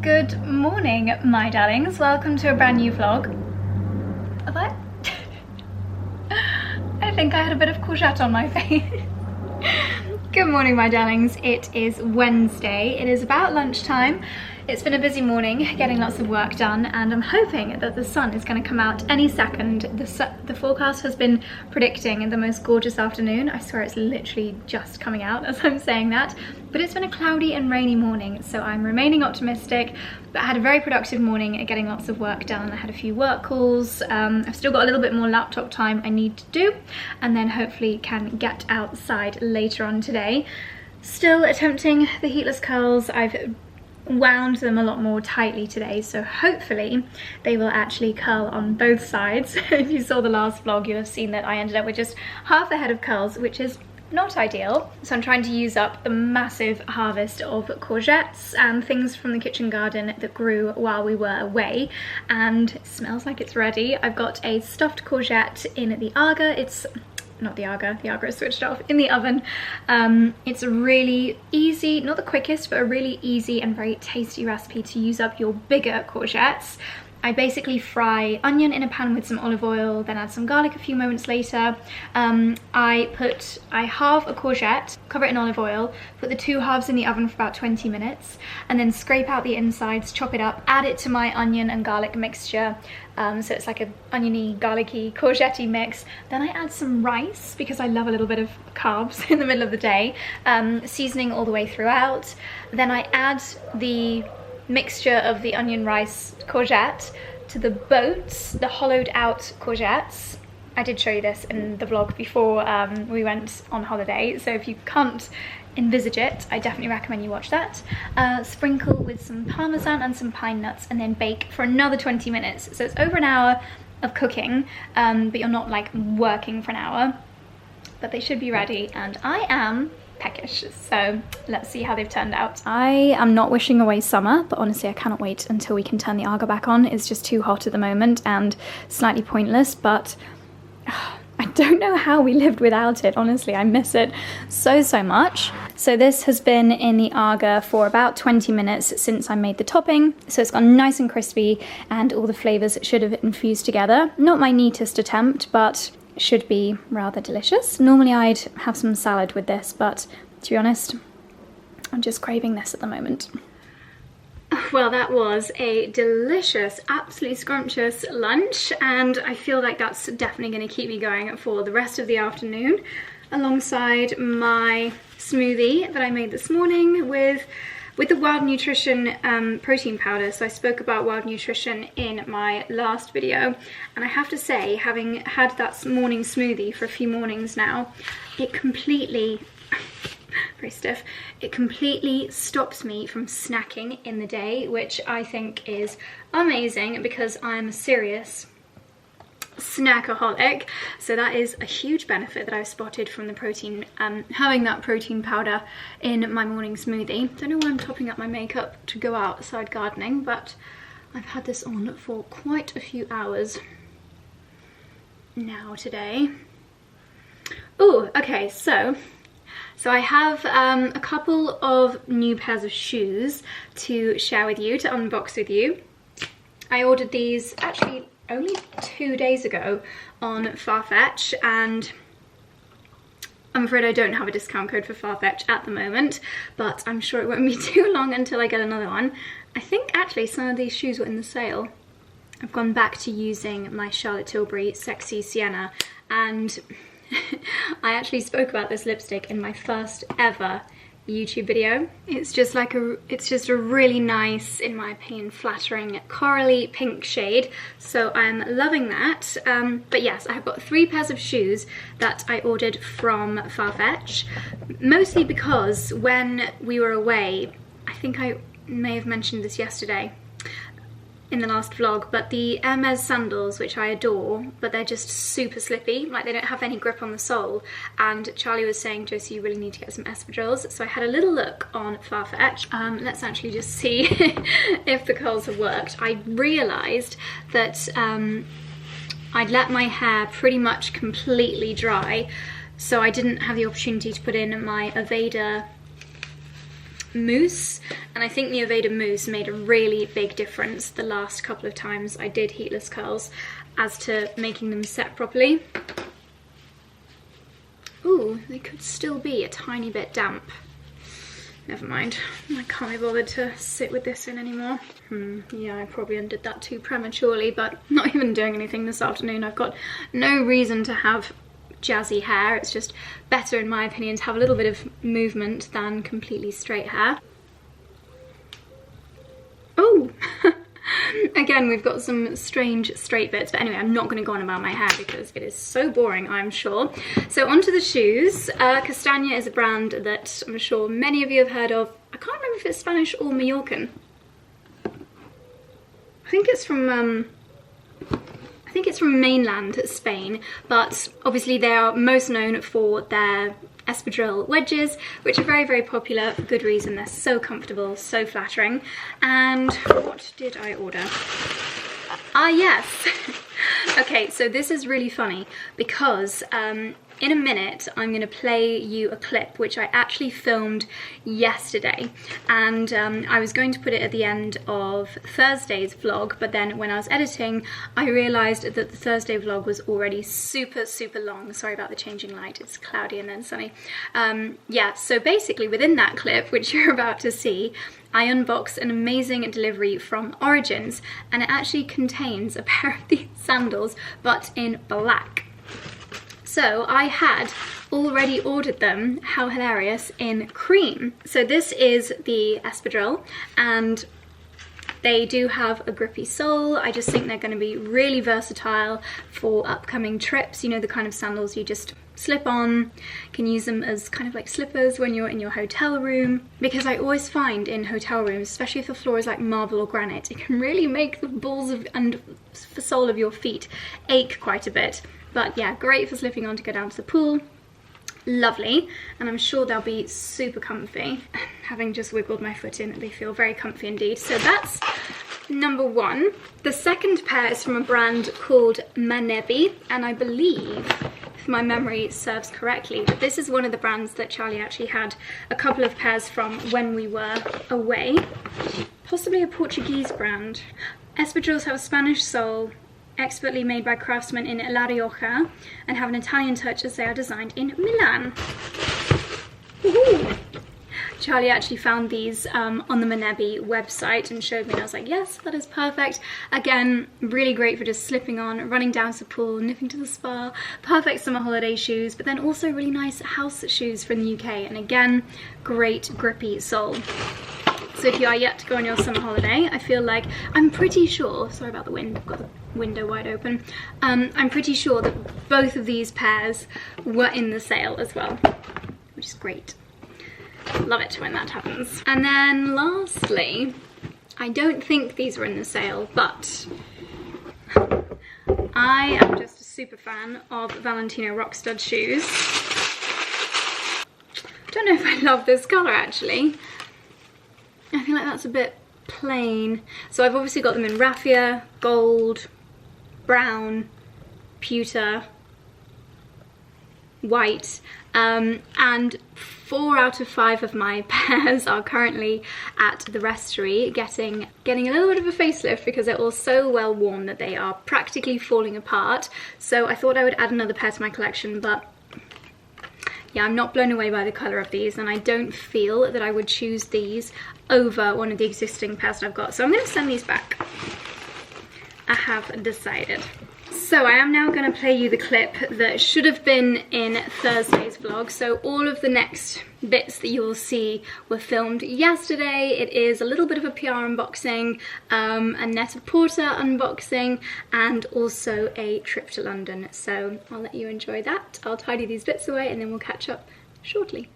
Good morning, my darlings. Welcome to a brand new vlog. Have I? I think I had a bit of courgette on my face. Good morning, my darlings. It is Wednesday. It is about lunchtime. It's been a busy morning, getting lots of work done, and I'm hoping that the sun is going to come out any second. The forecast has been predicting the most gorgeous afternoon. I swear it's literally just coming out as I'm saying that. But it's been a cloudy and rainy morning, so I'm remaining optimistic. But I had a very productive morning at getting lots of work done. I had a few work calls. I've still got a little bit more laptop time I need to do, and then hopefully can get outside later on today. Still attempting the heatless curls. I've wound them a lot more tightly today, so hopefully they will actually curl on both sides. If you saw the last vlog, you'll have seen that I ended up with just half a head of curls, which is not ideal. So I'm trying to use up the massive harvest of courgettes and things from the kitchen garden that grew while we were away, and it smells like it's ready. I've got a stuffed courgette in the Aga. It's not the Aga is switched off, in the oven. It's a really easy, not the quickest, but a really easy and very tasty recipe to use up your bigger courgettes. I basically fry onion in a pan with some olive oil, then add some garlic a few moments later. I halve a courgette, cover it in olive oil, put the two halves in the oven for about 20 minutes, and then scrape out the insides, chop it up, add it to my onion and garlic mixture. So it's like an oniony, garlicky, courgette-y mix. Then I add some rice, because I love a little bit of carbs in the middle of the day, seasoning all the way throughout. Then I add the mixture of the onion, rice, courgette to the boats, the hollowed out courgettes. I did show you this in the vlog before we went on holiday, so if you can't envisage it, I definitely recommend you watch that. Sprinkle with some parmesan and some pine nuts, and then bake for another 20 minutes. So it's over an hour of cooking, but you're not like working for an hour, but they should be ready, and I am peckish, so let's see how they've turned out. I am not wishing away summer, but honestly I cannot wait until we can turn the Aga back on. It's just too hot at the moment and slightly pointless, but I don't know how we lived without it. Honestly, I miss it so much. So this has been in the Aga for about 20 minutes since I made the topping, so it's gone nice and crispy and all the flavors should have infused together. Not my neatest attempt, but should be rather delicious. Normally I'd have some salad with this, but to be honest, I'm just craving this at the moment. Well, that was a delicious, absolutely scrumptious lunch, and I feel like that's definitely going to keep me going for the rest of the afternoon, alongside my smoothie that I made this morning with the Wild Nutrition protein powder. So I spoke about Wild Nutrition in my last video, and I have to say, having had that morning smoothie for a few mornings now, it completely, very stiff, it completely stops me from snacking in the day, which I think is amazing because I'm a serious snackaholic. So that is a huge benefit that I've spotted from the protein, having that protein powder in my morning smoothie. Don't know why I'm topping up my makeup to go outside gardening, but I've had this on for quite a few hours now today. Oh, okay, so I have a couple of new pairs of shoes to share with you, to unbox with you. I ordered these actually only 2 days ago on Farfetch, and I'm afraid I don't have a discount code for Farfetch at the moment, but I'm sure it won't be too long until I get another one. I think actually some of these shoes were in the sale. I've gone back to using my Charlotte Tilbury Sexy Sienna, and I actually spoke about this lipstick in my first ever YouTube video. It's just a really nice, in my opinion, flattering corally pink shade, so I'm loving that. But yes, I've got 3 pairs of shoes that I ordered from Farfetch, mostly because when we were away, I think I may have mentioned this yesterday in the last vlog, but the Hermes sandals, which I adore, but they're just super slippy, like they don't have any grip on the sole, and Charlie was saying, Josie, you really need to get some espadrilles. So I had a little look on Farfetch. Let's actually just see if the curls have worked. I realised that I'd let my hair pretty much completely dry, so I didn't have the opportunity to put in my Aveda mousse, and I think the Aveda mousse made a really big difference the last couple of times I did heatless curls as to making them set properly. Ooh, they could still be a tiny bit damp. Never mind, I can't be bothered to sit with this in anymore. Yeah, I probably undid that too prematurely, but not even doing anything this afternoon. I've got no reason to have jazzy hair. It's just better, in my opinion, to have a little bit of movement than completely straight hair. Oh! Again, we've got some strange straight bits, but anyway, I'm not going to go on about my hair because it is so boring, I'm sure. So onto the shoes. Castagna is a brand that I'm sure many of you have heard of. I can't remember if it's Spanish or Mallorcan. I think it's from mainland Spain, but obviously they are most known for their espadrille wedges, which are very, very popular for good reason. They're so comfortable, so flattering. And what did I order? Ah, yes. Okay, so this is really funny because in a minute I'm going to play you a clip which I actually filmed yesterday, and I was going to put it at the end of Thursday's vlog, but then when I was editing I realised that the Thursday vlog was already super long. Sorry about the changing light, it's cloudy and then sunny. Yeah, so basically within that clip, which you're about to see, I unboxed an amazing delivery from Origins, and it actually contains a pair of these sandals but in black. So I had already ordered them, how hilarious, in cream. So this is the espadrille, and they do have a grippy sole. I just think they're going to be really versatile for upcoming trips. You know, the kind of sandals you just slip on, can use them as kind of like slippers when you're in your hotel room, because I always find in hotel rooms, especially if the floor is like marble or granite, it can really make the balls of and the sole of your feet ache quite a bit. But yeah, great for slipping on to go down to the pool. Lovely, and I'm sure they'll be super comfy. Having just wiggled my foot in, they feel very comfy indeed. So that's number one. The second pair is from a brand called Manebi, and I believe, if my memory serves correctly, that this is one of the brands that Charlie actually had a couple of pairs from when we were away. Possibly a Portuguese brand. Espadrilles have a Spanish sole, expertly made by craftsmen in La Rioja, and have an Italian touch as they are designed in Milan. Charlie actually found these on the Manebi website and showed me, and I was like, yes, that is perfect. Again, really great for just slipping on, running down to the pool, nipping to the spa. Perfect summer holiday shoes, but then also really nice house shoes from the UK, and again, great grippy sole. So if you are yet to go on your summer holiday, I feel like, I'm pretty sure, sorry about the wind, I've got the window wide open, I'm pretty sure that both of these pairs were in the sale as well, which is great. Love it when that happens. And then lastly, I don't think these were in the sale, but I am just a super fan of Valentino Rockstud shoes. I don't know if I love this colour actually. I feel like that's a bit plain. So I've obviously got them in raffia, gold, brown, pewter, white, and 4 out of 5 of my pairs are currently at the Restory getting a little bit of a facelift because they're all so well worn that they are practically falling apart. So I thought I would add another pair to my collection, but yeah, I'm not blown away by the colour of these, and I don't feel that I would choose these over one of the existing pairs that I've got. So I'm going to send these back. I have decided. So I am now going to play you the clip that should have been in Thursday's vlog. So all of the next bits that you will see were filmed yesterday. It is a little bit of a PR unboxing, a Net-a-Porter unboxing, and also a trip to London. So I'll let you enjoy that. I'll tidy these bits away and then we'll catch up shortly.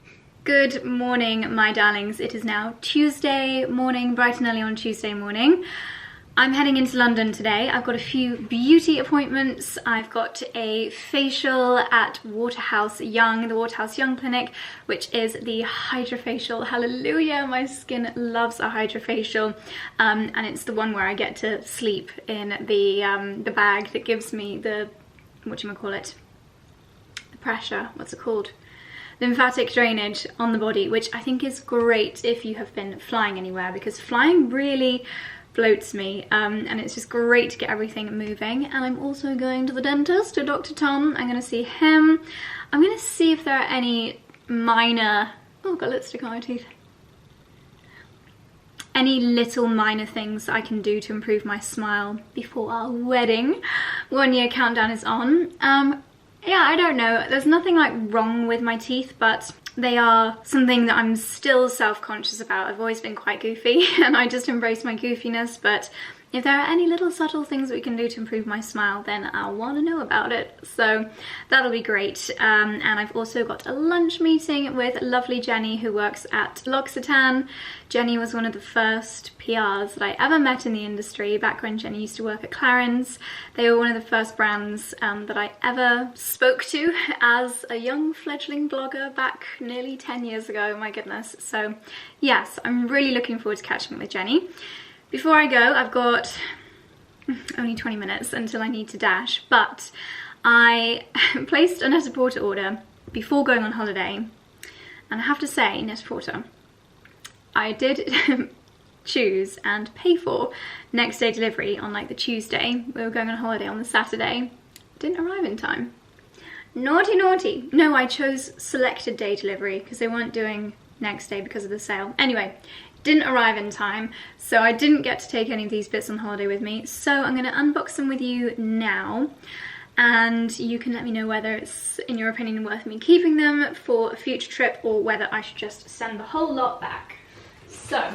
Good morning, my darlings. It is now Tuesday morning, bright and early on Tuesday morning. I'm heading into London today. I've got a few beauty appointments. I've got a facial at Waterhouse Young, the Waterhouse Young Clinic, which is the hydrofacial. Hallelujah, my skin loves a hydrofacial. And it's the one where I get to sleep in the bag that gives me the, whatchamacallit, the pressure, what's it called? lymphatic drainage on the body, which I think is great if you have been flying anywhere, because flying really bloats me, and it's just great to get everything moving. And I'm also going to the dentist, to Dr. Tom. I'm going to see him. I'm going to see if there are any minor... Oh, I've got lipstick on my teeth. Any little minor things I can do to improve my smile before our wedding. 1 year countdown is on. Yeah, I don't know. There's nothing like wrong with my teeth, but they are something that I'm still self-conscious about. I've always been quite goofy and I just embrace my goofiness, but if there are any little subtle things we can do to improve my smile, then I'll want to know about it. So that'll be great. And I've also got a lunch meeting with lovely Jenny, who works at L'Occitane. Jenny was one of the first PRs that I ever met in the industry back when Jenny used to work at Clarins. They were one of the first brands that I ever spoke to as a young fledgling blogger back nearly 10 years ago, my goodness. So yes, I'm really looking forward to catching up with Jenny. Before I go, I've got only 20 minutes until I need to dash, but I placed a Net-a-Porter order before going on holiday, and I have to say, Net-a-Porter, I did choose and pay for next day delivery on like the Tuesday. We were going on holiday on the Saturday. Didn't arrive in time. Naughty, naughty. No, I chose selected day delivery because they weren't doing next day because of the sale. Anyway, didn't arrive in time, so I didn't get to take any of these bits on holiday with me. So I'm going to unbox them with you now, and you can let me know whether it's, in your opinion, worth me keeping them for a future trip or whether I should just send the whole lot back. So,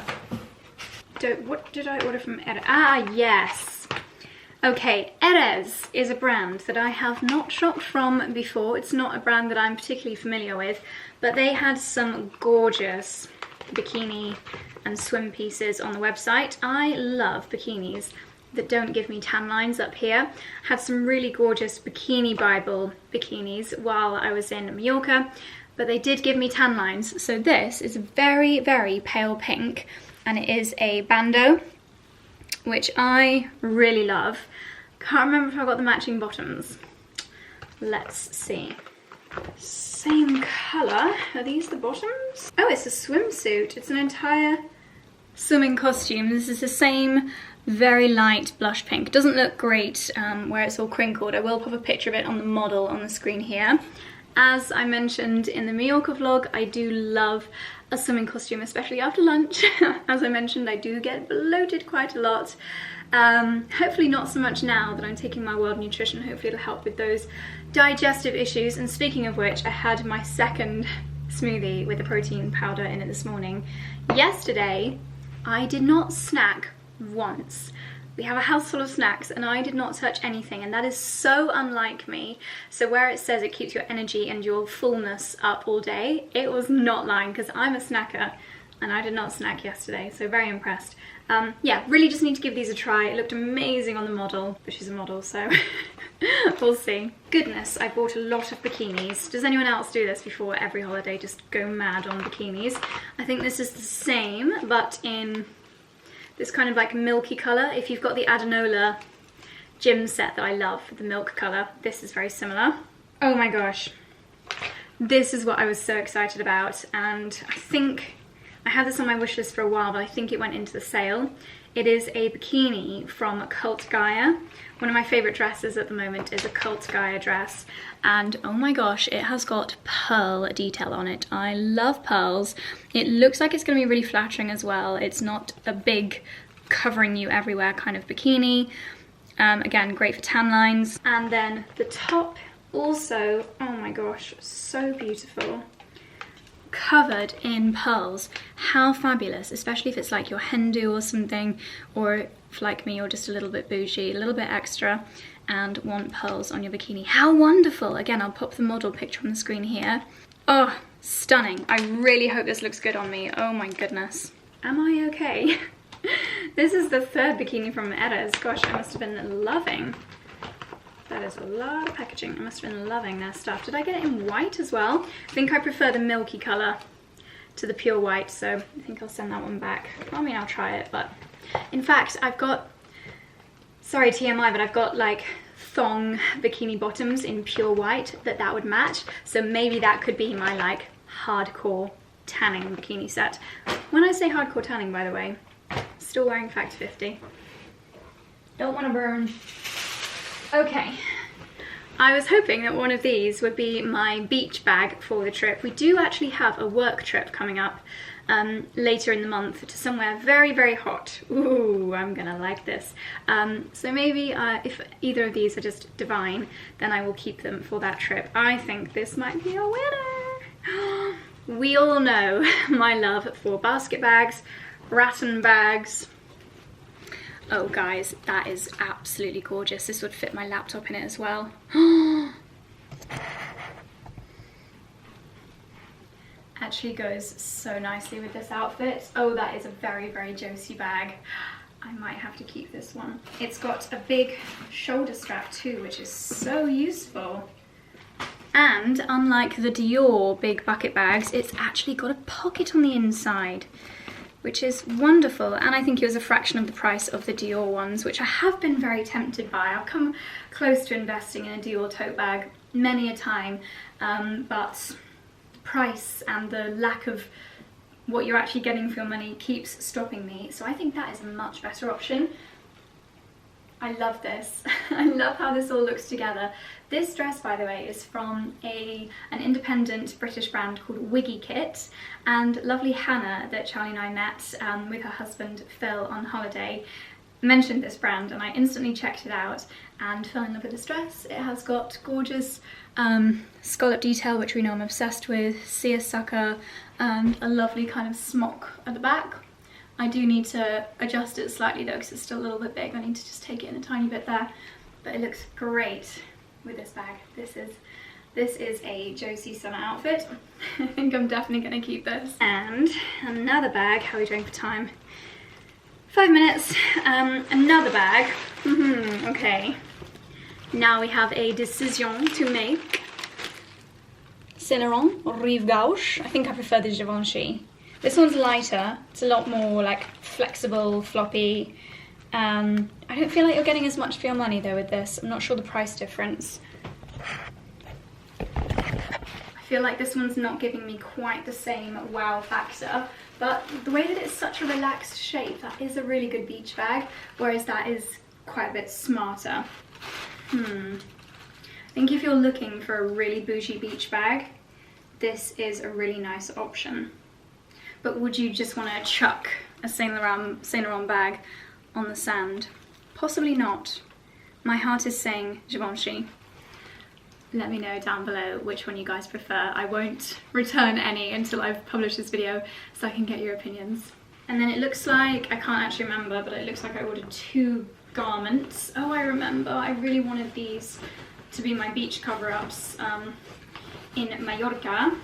what did I order from Erez? Ah, yes. Okay, Erez is a brand that I have not shopped from before. It's not a brand that I'm particularly familiar with, but they had some gorgeous bikini and swim pieces on the website. I love bikinis that don't give me tan lines up here. Had some really gorgeous Bikini Bible bikinis while I was in Mallorca, but they did give me tan lines. So this is very, very pale pink, and it is a bandeau, which I really love. Can't remember if I got the matching bottoms. Let's see. Same colour. Are these the bottoms? Oh, it's a swimsuit. It's an entire swimming costume. This is the same very light blush pink. Doesn't look great where it's all crinkled. I will pop a picture of it on the model on the screen here. As I mentioned in the Mallorca vlog, I do love a swimming costume, especially after lunch. As I mentioned, I do get bloated quite a lot. Hopefully not so much now that I'm taking my World Nutrition. Hopefully it'll help with those digestive issues. And speaking of which, I had my second smoothie with a protein powder in it this morning. Yesterday, I did not snack once. We have a house full of snacks and I did not touch anything, and that is so unlike me. So where it says it keeps your energy and your fullness up all day, it was not lying, because I'm a snacker and I did not snack yesterday, so very impressed. Yeah, really just need to give these a try. It looked amazing on the model, but she's a model, so we'll see. Goodness, I bought a lot of bikinis. Does anyone else do this before every holiday, just go mad on bikinis? I think this is the same, but in this kind of like milky colour. If you've got the Adenola gym set that I love, the milk colour, this is very similar. Oh my gosh. This is what I was so excited about, and I think I had this on my wish list for a while, but I think it went into the sale. It is a bikini from Cult Gaia. One of my favourite dresses at the moment is a Cult Gaia dress, and oh my gosh, it has got pearl detail on it. I love pearls. It looks like it's going to be really flattering as well. It's not a big covering you everywhere kind of bikini. Again, great for tan lines. And then the top also, oh my gosh, so beautiful. Covered in pearls. How fabulous, especially if it's like your hen do or something, or if like me you're just a little bit bougie, a little bit extra and want pearls on your bikini. How wonderful. Again, I'll pop the model picture on the screen here. Oh, stunning. I really hope this looks good on me. Oh my goodness. Am I okay? This is the third bikini from Erez. Gosh, I must have been loving. That is a lot of packaging. I must have been loving their stuff. Did I get it in white as well? I think I prefer the milky colour to the pure white, so I think I'll send that one back. I mean, I'll try it, but in fact, I've got, sorry TMI, but I've got like thong bikini bottoms in pure white that would match. So maybe that could be my like hardcore tanning bikini set. When I say hardcore tanning, by the way, still wearing Factor 50. Don't want to burn. Okay. I was hoping that one of these would be my beach bag for the trip. We do actually have a work trip coming up later in the month to somewhere very, very hot. Ooh, I'm gonna like this. So maybe if either of these are just divine, then I will keep them for that trip. I think this might be a winner. We all know my love for basket bags, rattan bags. Oh guys, that is absolutely gorgeous. This would fit my laptop in it as well. Actually goes so nicely with this outfit. Oh, that is a very, very Josie bag. I might have to keep this one. It's got a big shoulder strap too, which is so useful. And unlike the Dior big bucket bags, it's actually got a pocket on the inside, which is wonderful. And I think it was a fraction of the price of the Dior ones, which I have been very tempted by. I've come close to investing in a Dior tote bag many a time, but the price and the lack of what you're actually getting for your money keeps stopping me. So I think that is a much better option. I love this. I love how this all looks together. This dress, by the way, is from an independent British brand called Wiggy Kit, and lovely Hannah that Charlie and I met with her husband Phil on holiday mentioned this brand, and I instantly checked it out and fell in love with this dress. It has got gorgeous scallop detail, which we know I'm obsessed with, seersucker, and a lovely kind of smock at the back. I do need to adjust it slightly though, because it's still a little bit big. I need to just take it in a tiny bit there, but it looks great with this bag. This is a Josie summer outfit. I think I'm definitely going to keep this. And another bag. How are we doing for time? 5 minutes. Another bag. Okay. Now we have a decision to make. Saint Laurent or Rive Gauche. I think I prefer the Givenchy. This one's lighter. It's a lot more like flexible, floppy. I don't feel like you're getting as much for your money though with this. I'm not sure the price difference. I feel like this one's not giving me quite the same wow factor, but the way that it's such a relaxed shape, that is a really good beach bag, whereas that is quite a bit smarter. I think if you're looking for a really bougie beach bag, this is a really nice option. But would you just want to chuck a Saint Laurent bag on the sand? Possibly not. My heart is saying Givenchy. Let me know down below which one you guys prefer. I won't return any until I've published this video, so I can get your opinions. And then it looks like, I can't actually remember, but it looks like I ordered 2 garments. Oh, I remember. I really wanted these to be my beach cover-ups in Mallorca.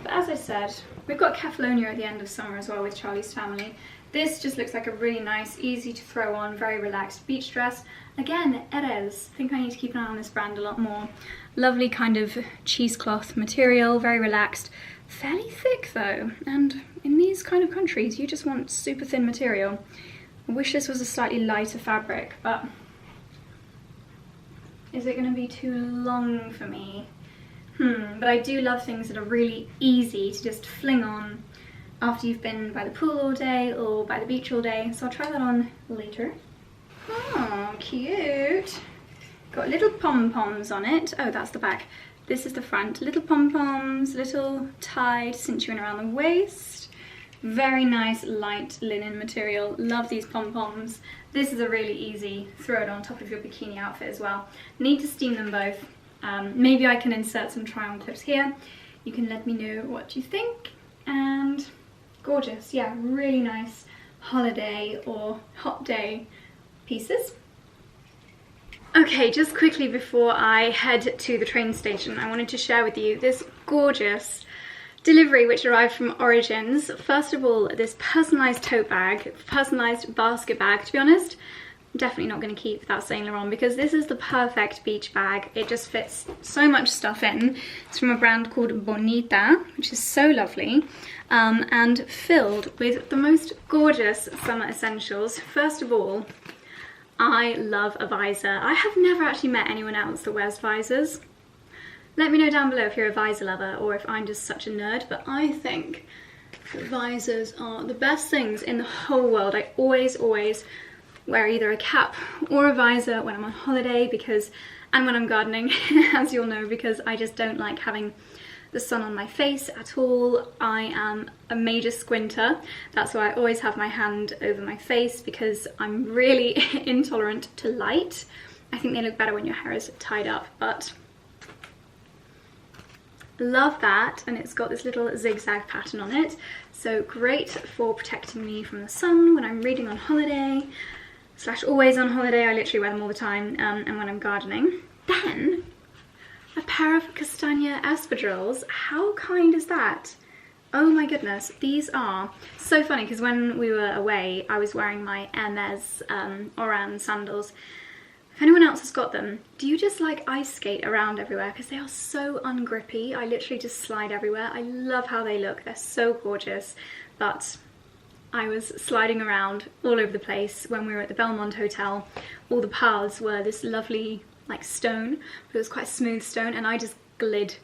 But as I said, we've got Kefalonia at the end of summer as well with Charlie's family. This just looks like a really nice, easy to throw on, very relaxed beach dress. Again, Erez. I think I need to keep an eye on this brand a lot more. Lovely kind of cheesecloth material, very relaxed. Fairly thick though, and in these kind of countries you just want super thin material. I wish this was a slightly lighter fabric, but is it going to be too long for me? But I do love things that are really easy to just fling on after you've been by the pool all day or by the beach all day, so I'll try that on later. Oh, cute. Got little pom-poms on it. Oh, that's the back. This is the front. Little pom-poms, little tie to cinch you in around the waist. Very nice light linen material. Love these pom-poms. This is a really easy throw it on top of your bikini outfit as well. Need to steam them both. Maybe I can insert some try-on clips here. You can let me know what you think. And gorgeous, yeah, really nice holiday or hot day pieces. Okay, just quickly before I head to the train station, I wanted to share with you this gorgeous delivery which arrived from Origins. First of all, this personalised tote bag, personalised basket bag. To be honest, I'm definitely not going to keep that Saint Laurent because this is the perfect beach bag. It just fits so much stuff in. It's from a brand called Bonita, which is so lovely, and filled with the most gorgeous summer essentials. First of all, I love a visor. I have never actually met anyone else that wears visors. Let me know down below if you're a visor lover or if I'm just such a nerd, but I think that visors are the best things in the whole world. I always wear either a cap or a visor when I'm on holiday and when I'm gardening, as you'll know, because I just don't like having the sun on my face at all. I am a major squinter. That's why I always have my hand over my face, because I'm really intolerant to light. I think they look better when your hair is tied up, but love that. And it's got this little zigzag pattern on it, so great for protecting me from the sun when I'm reading on holiday / always on holiday. I literally wear them all the time, and when I'm gardening. Then a pair of castagna espadrilles. How kind is that? Oh my goodness, these are so funny, because when we were away I was wearing my Hermes Oran sandals. If anyone else has got them, do you just like ice skate around everywhere? Because they are so ungrippy. I literally just slide everywhere. I love how they look. They're so gorgeous. But I was sliding around all over the place when we were at the Belmont Hotel. All the paths were this lovely like stone, but it was quite smooth stone, and I just glided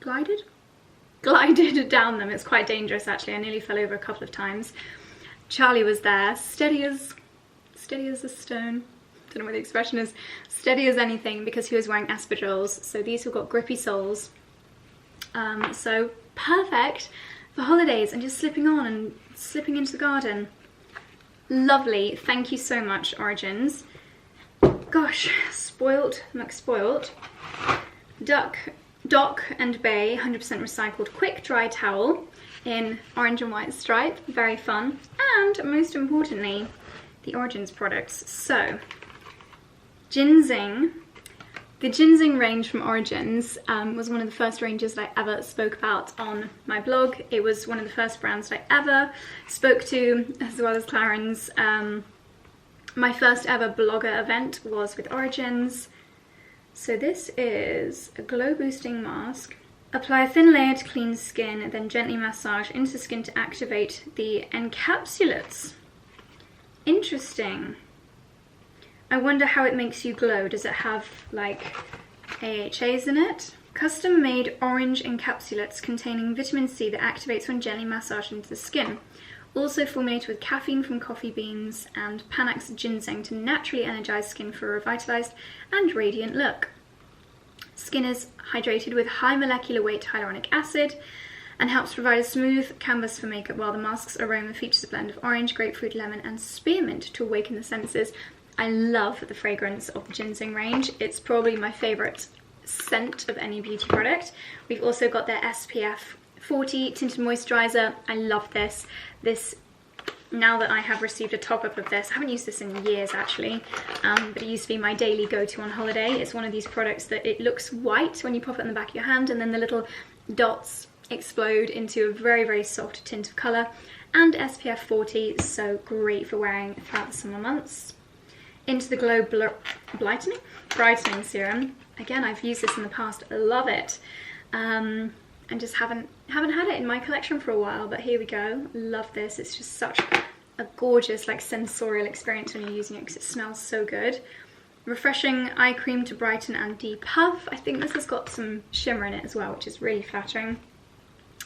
down them. It's quite dangerous actually. I nearly fell over a couple of times. Charlie was there, steady as a stone. Don't know what the expression is, steady as anything, because he was wearing espadrilles. So these have got grippy soles, so perfect for holidays and just slipping on and slipping into the garden. Lovely, thank you so much, Origins. Gosh, spoilt, McSpoilt. Dock and Bay 100% recycled quick dry towel in orange and white stripe, very fun. And most importantly, the Origins products. So ginseng. The ginseng range from Origins was one of the first ranges that I ever spoke about on my blog. It was one of the first brands that I ever spoke to, as well as Clarins. My first ever blogger event was with Origins. So this is a glow boosting mask. Apply a thin layer to clean skin, then gently massage into the skin to activate the encapsulates. Interesting. I wonder how it makes you glow. Does it have like AHAs in it? Custom made orange encapsulates containing vitamin C that activates when gently massaged into the skin. Also formulated with caffeine from coffee beans and Panax ginseng to naturally energize skin for a revitalized and radiant look. Skin is hydrated with high molecular weight hyaluronic acid and helps provide a smooth canvas for makeup, while the mask's aroma features a blend of orange, grapefruit, lemon and spearmint to awaken the senses. I love the fragrance of the ginseng range. It's probably my favorite scent of any beauty product. We've also got their SPF 40 tinted moisturizer. I love this. Now that I have received a top-up of this, I haven't used this in years actually, but it used to be my daily go-to on holiday. It's one of these products that it looks white when you pop it on the back of your hand, and then the little dots explode into a very, very soft tint of colour. And SPF 40, so great for wearing throughout the summer months. Into the Glow Brightening Serum. Again, I've used this in the past, I love it. And just haven't had it in my collection for a while, but here we go. Love this. It's just such a gorgeous like sensorial experience when you're using it, because it smells so good. Refreshing eye cream to brighten and depuff. I think this has got some shimmer in it as well, which is really flattering.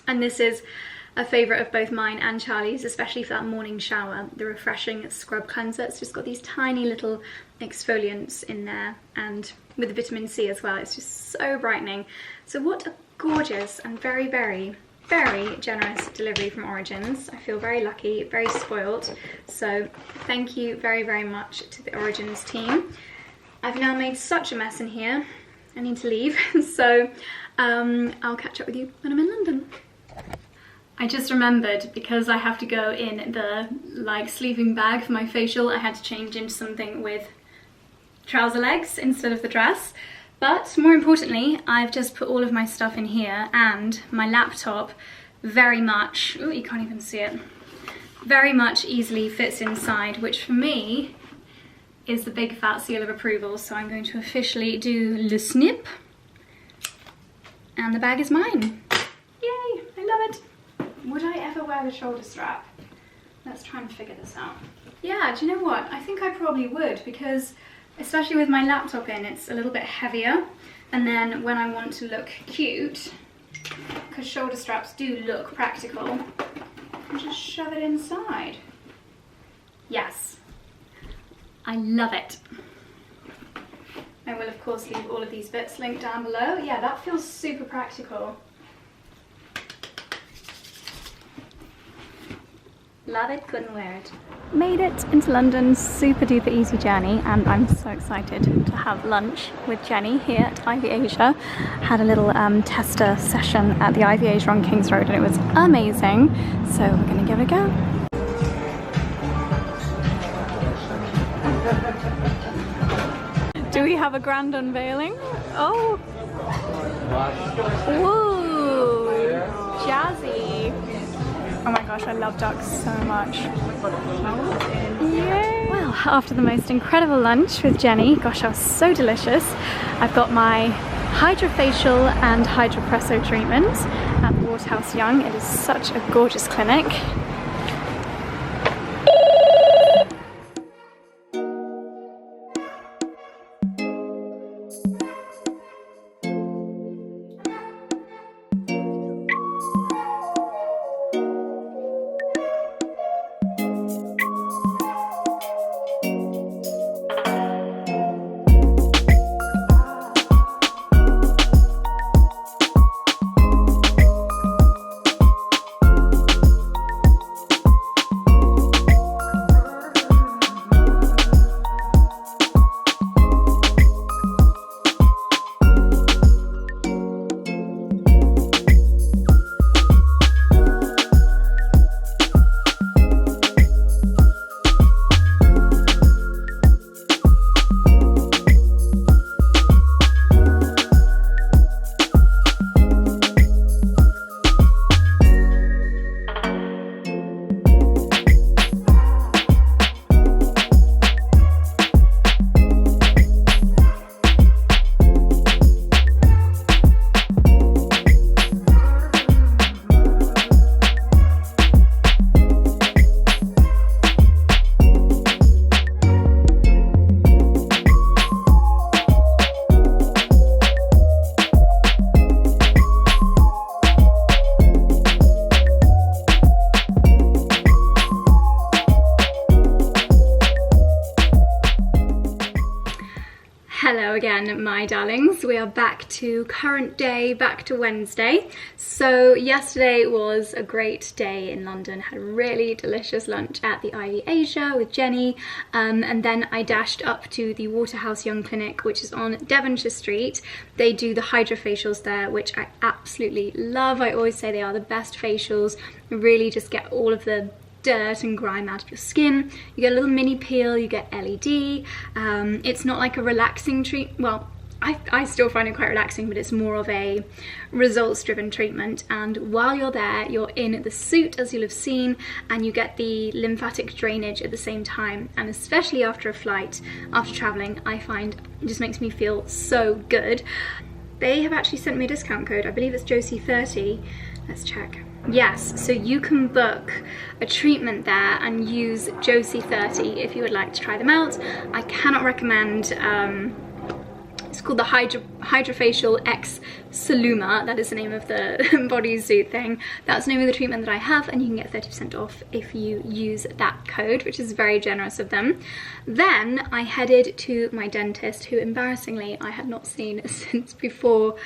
And this is a favourite of both mine and Charlie's, especially for that morning shower. The refreshing scrub cleanser. It's just got these tiny little exfoliants in there, and with the vitamin C as well. It's just so brightening. So what a gorgeous and very, very, very generous delivery from Origins. I feel very lucky, very spoilt. So thank you very, very much to the Origins team. I've now made such a mess in here. I need to leave. So I'll catch up with you when I'm in London. I just remembered, because I have to go in the like sleeping bag for my facial, I had to change into something with trouser legs instead of the dress. But more importantly, I've just put all of my stuff in here, and my laptop very much, oh, you can't even see it, very much easily fits inside, which for me is the big fat seal of approval. So I'm going to officially do le snip, and the bag is mine. Yay, I love it. Would I ever wear the shoulder strap? Let's try and figure this out. Yeah, do you know what? I think I probably would, because especially with my laptop in, it's a little bit heavier. And then when I want to look cute, because shoulder straps do look practical, I just shove it inside. Yes, I love it. I will of course leave all of these bits linked down below. Yeah, that feels super practical. Love it, couldn't wear it. Made it into London, super duper easy journey, and I'm so excited to have lunch with Jenny here at Ivy Asia. Had a little tester session at the Ivy Asia on Kings Road and it was amazing, so we're gonna give it a go. Do we have a grand unveiling? Oh! Woo! Jazzy! Oh my gosh, I love ducks so much. Yay! Well, after the most incredible lunch with Jenny, gosh, that was so delicious. I've got my hydrofacial and hydropresso treatment at the Waterhouse Young. It is such a gorgeous clinic. Hello again, my darlings. We are back to current day, back to Wednesday. So yesterday was a great day in London. Had a really delicious lunch at the Ivy Asia with Jenny, and then I dashed up to the Waterhouse Young Clinic, which is on Devonshire Street. They do the hydrofacials there, which I absolutely love. I always say they are the best facials. Really just get all of the dirt and grime out of your skin. You get a little mini peel, you get LED. It's not like a relaxing treat. Well, I still find it quite relaxing, but it's more of a results driven treatment. And while you're there, you're in the suit, as you'll have seen, and you get the lymphatic drainage at the same time. And especially after a flight, after traveling, I find it just makes me feel so good. They have actually sent me a discount code. I believe it's Josie30. Let's check. Yes, so you can book a treatment there and use Josie30 if you would like to try them out. I cannot recommend, it's called the Hydrofacial X Saluma. That is the name of the bodysuit thing. That's the name of the treatment that I have, and you can get 30% off if you use that code, which is very generous of them. Then I headed to my dentist, who embarrassingly I had not seen since before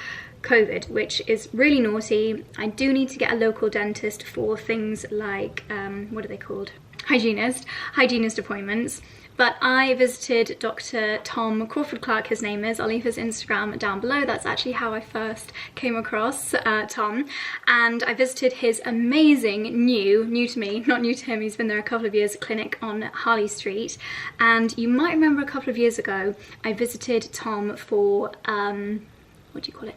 COVID, which is really naughty. I do need to get a local dentist for things like, what are they called? Hygienist appointments. But I visited Dr. Tom Crawford-Clark, his name is. I'll leave his Instagram down below. That's actually how I first came across Tom. And I visited his amazing new to me, not new to him, he's been there a couple of years, clinic on Harley Street. And you might remember a couple of years ago, I visited Tom for, what do you call it?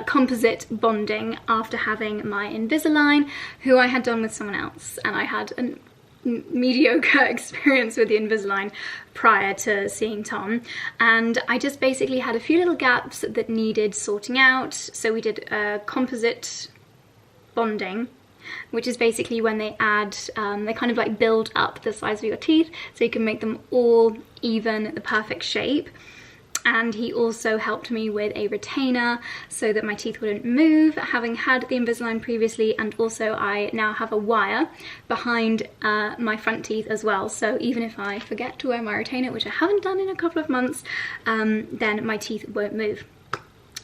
Composite bonding after having my Invisalign, who I had done with someone else, and I had a mediocre experience with the Invisalign prior to seeing Tom, and I just basically had a few little gaps that needed sorting out. So we did composite bonding, which is basically when they add, they kind of like build up the size of your teeth so you can make them all even, the perfect shape. And he also helped me with a retainer so that my teeth wouldn't move, having had the Invisalign previously, and also I now have a wire behind my front teeth as well, so even if I forget to wear my retainer, which I haven't done in a couple of months, then my teeth won't move.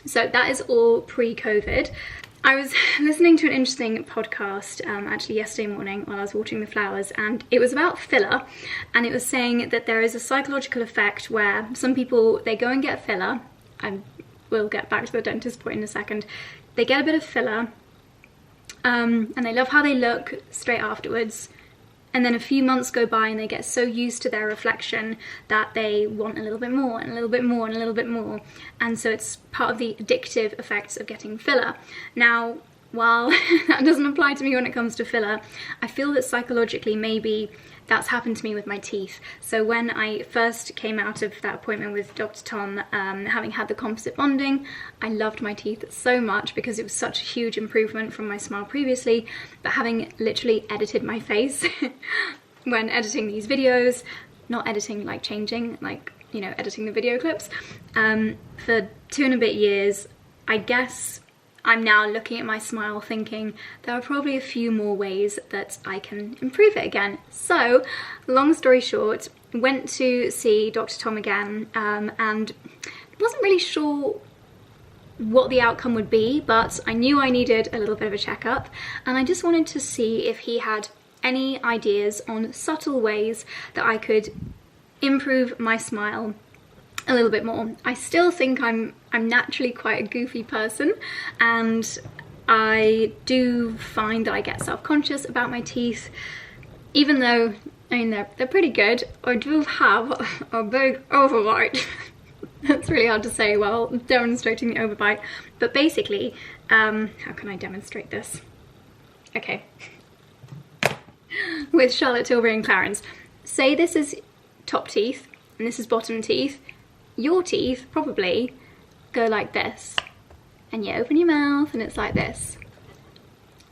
So that is all pre-COVID. I was listening to an interesting podcast actually yesterday morning while I was watering the flowers, and it was about filler, and it was saying that there is a psychological effect where some people, they go and get filler, and we'll get back to the dentist point in a second, they get a bit of filler and they love how they look straight afterwards, and then a few months go by and they get so used to their reflection that they want a little bit more and a little bit more and a little bit more, and so it's part of the addictive effects of getting filler. Now, while that doesn't apply to me when it comes to filler, I feel that psychologically maybe that's happened to me with my teeth. So when I first came out of that appointment with Dr. Tom, having had the composite bonding, I loved my teeth so much because it was such a huge improvement from my smile previously. But having literally edited my face when editing these videos, not editing like changing, like, you know, editing the video clips, for 2 and a bit years, I guess I'm now looking at my smile thinking there are probably a few more ways that I can improve it again. So, long story short, went to see Dr. Tom again, and wasn't really sure what the outcome would be, but I knew I needed a little bit of a checkup, and I just wanted to see if he had any ideas on subtle ways that I could improve my smile a little bit more. I still think I'm naturally quite a goofy person, and I do find that I get self-conscious about my teeth, even though, I mean, they're pretty good. I do have a big overbite. That's really hard to say while demonstrating the overbite, but basically, how can I demonstrate this? Okay. With Charlotte Tilbury and Clarence, say this is top teeth and this is bottom teeth. Your teeth probably go like this, and you open your mouth and it's like this.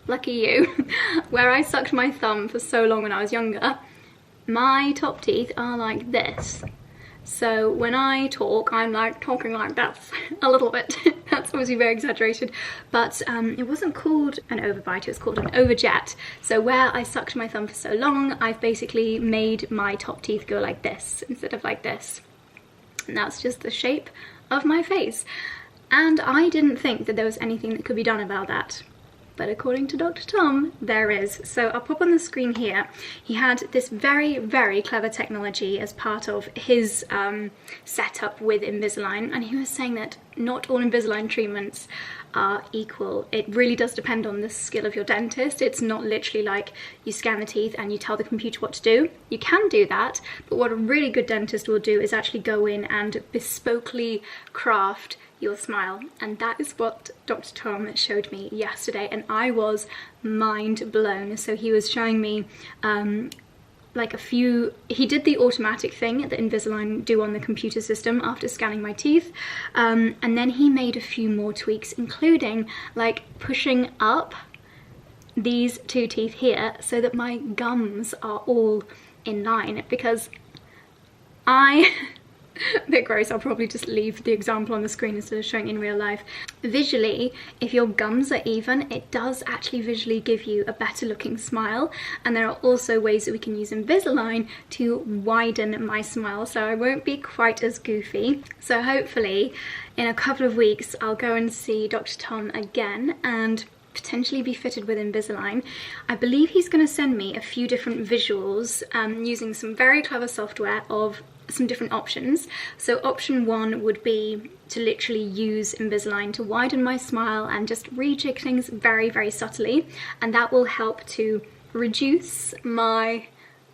Lucky you. Where I sucked my thumb for so long when I was younger, my top teeth are like this. So when I talk, I'm like talking like this a little bit. That's obviously very exaggerated, but it wasn't called an overbite, it was called an overjet. So where I sucked my thumb for so long, I've basically made my top teeth go like this instead of like this. And that's just the shape of my face. And I didn't think that there was anything that could be done about that. But according to Dr. Tom, there is. So I'll pop on the screen here. He had this very, very clever technology as part of his setup with Invisalign. And he was saying that not all Invisalign treatments are equal. It really does depend on the skill of your dentist. It's not literally like you scan the teeth and you tell the computer what to do. You can do that, but what a really good dentist will do is actually go in and bespokely craft your smile, and that is what Dr. Tom showed me yesterday, and I was mind blown. So he was showing me like he did the automatic thing that Invisalign do on the computer system after scanning my teeth, and then he made a few more tweaks, including like pushing up these 2 teeth here so that my gums are all in line, because a bit gross, I'll probably just leave the example on the screen instead of showing it in real life. Visually, if your gums are even, it does actually visually give you a better looking smile, and there are also ways that we can use Invisalign to widen my smile so I won't be quite as goofy. So hopefully in a couple of weeks I'll go and see Dr. Tom again and potentially be fitted with Invisalign. I believe he's going to send me a few different visuals using some very clever software of some different options. So option 1 would be to literally use Invisalign to widen my smile and just rejig things very, very subtly, and that will help to reduce my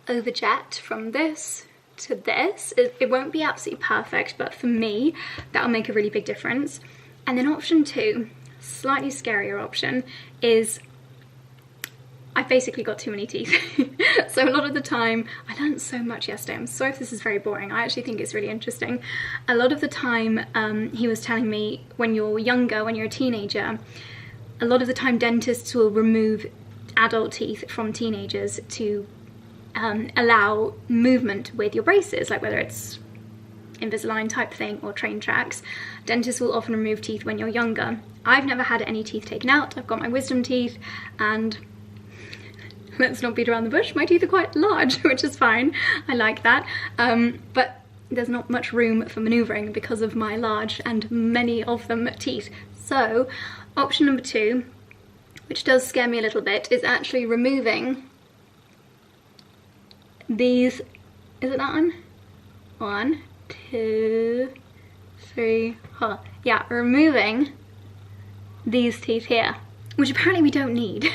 overjet from this to this. It won't be absolutely perfect, but for me that'll make a really big difference. And then option 2, slightly scarier option, is I've basically got too many teeth. So a lot of the time, I learned so much yesterday. I'm sorry if this is very boring. I actually think it's really interesting. A lot of the time, he was telling me when you're younger, when you're a teenager, a lot of the time dentists will remove adult teeth from teenagers to allow movement with your braces, like whether it's Invisalign type thing or train tracks. Dentists will often remove teeth when you're younger. I've never had any teeth taken out. I've got my wisdom teeth, and let's not beat around the bush, my teeth are quite large, which is fine. I like that. But there's not much room for maneuvering because of my large and many of them teeth. So option number 2, which does scare me a little bit, is actually removing these, is it that one? 1, 2, 3, yeah, removing these teeth here, which apparently we don't need.